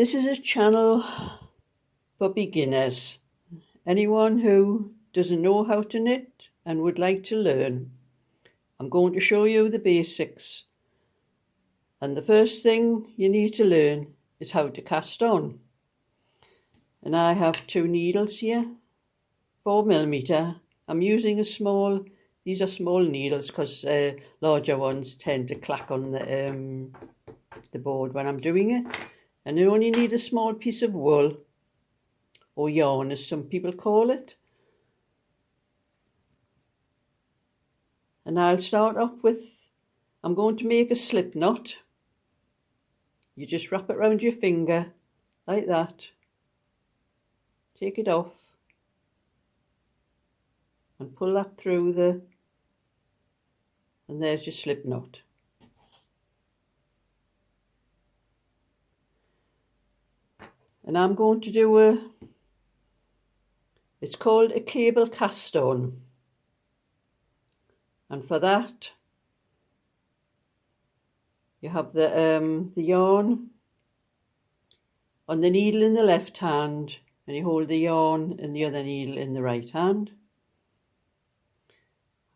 This is a channel for beginners, anyone who doesn't know how to knit and would like to learn. I'm going to show you the basics, and the first thing you need to learn is how to cast on. And I have 2 needles here, 4mm. I'm using these are small needles because larger ones tend to clack on the board when I'm doing it. And you only need a small piece of wool, or yarn as some people call it. And I'll start off with, I'm going to make a slip knot. You just wrap it around your finger like that. Take it off and pull that through and there's your slip knot. And I'm going to do it's called a cable cast on. And for that, you have the yarn on the needle in the left hand, and you hold the yarn in the other needle in the right hand.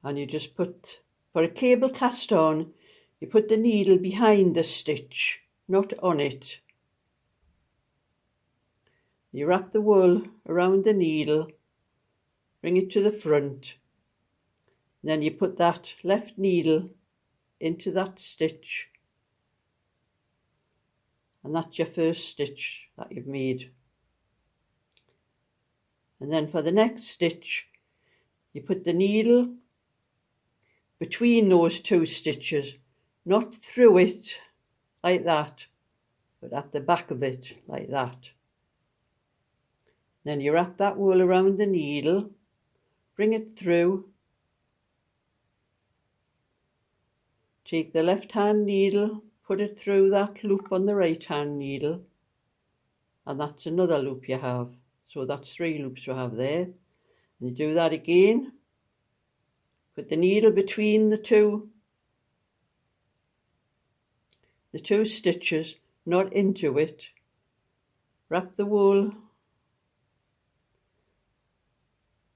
And you just put, for a cable cast on, you put the needle behind the stitch, not on it. You wrap the wool around the needle, bring it to the front. Then you put that left needle into that stitch. And that's your first stitch that you've made. And then for the next stitch, you put the needle between those 2 stitches, not through it like that, but at the back of it like that. Then you wrap that wool around the needle, bring it through, take the left hand needle, put it through that loop on the right hand needle, and that's another loop you have. So that's 3 loops you have there. And you do that again. Put the needle between the two stitches, not into it. Wrap the wool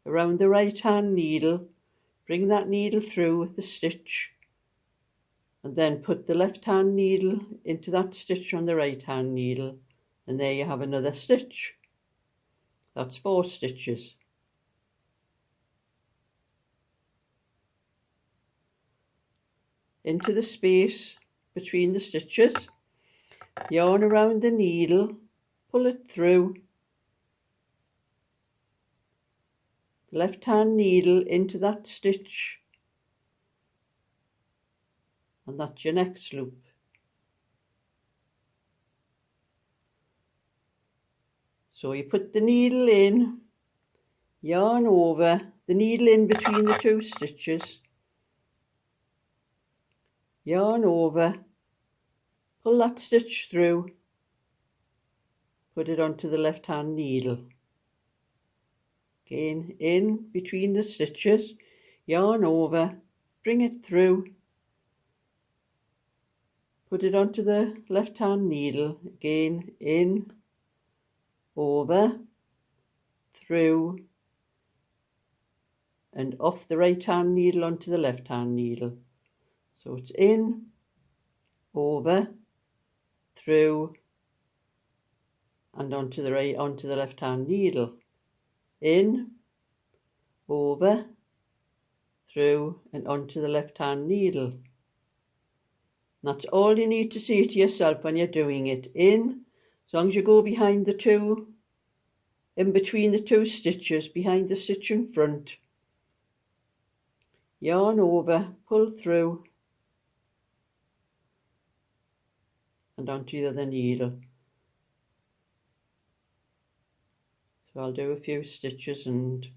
around the right hand needle, bring that needle through with the stitch, and then put the left hand needle into that stitch on the right hand needle, and there you have another stitch. That's 4 stitches. Into the space between the stitches, yarn around the needle, pull it through, left hand needle into that stitch, and that's your next loop. So you put the needle in, yarn over, the needle in between the 2 stitches, yarn over, pull that stitch through, put it onto the left hand needle. Again, in between the stitches, yarn over, bring it through, put it onto the left hand needle, again, in, over, through, and off the right hand needle onto the left hand needle. So it's in, over, through, and onto the left hand needle. In, over, through, and onto the left hand needle. And that's all you need to say to yourself when you're doing it. In, as long as you go behind the 2, in between the 2 stitches, behind the stitch in front. Yarn over, pull through, and onto the other needle. So I'll do a few stitches and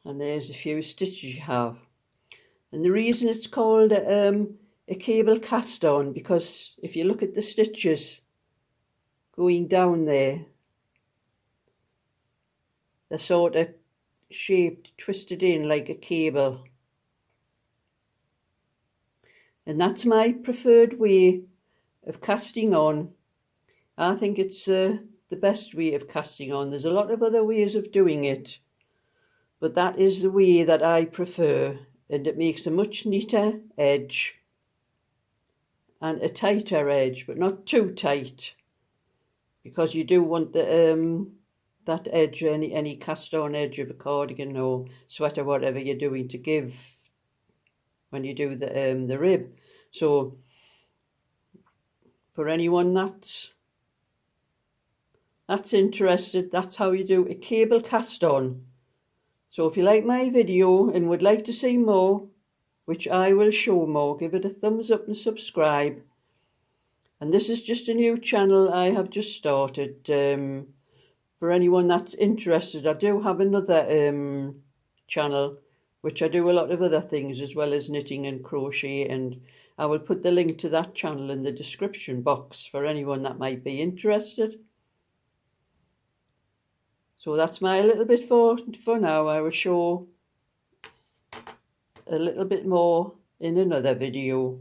and there's a few stitches you have. And the reason it's called a cable cast on, because if you look at the stitches going down there, they're sort of shaped, twisted in like a cable. And that's my preferred way of casting on. I think it's the best way of casting on. There's a lot of other ways of doing it, but that is the way that I prefer, and it makes a much neater edge and a tighter edge, but not too tight, because you do want the that edge, any cast on edge of a cardigan or sweater, whatever you're doing, to give when you do the rib. So for anyone that's interested, that's how you do a cable cast on. So if you like my video and would like to see more, which I will show more, give it a thumbs up and subscribe. And this is just a new channel I have just started. For anyone that's interested, I do have another channel which I do a lot of other things as well as knitting and crochet, and I will put the link to that channel in the description box for anyone that might be interested. So that's my little bit for now. I will show a little bit more in another video.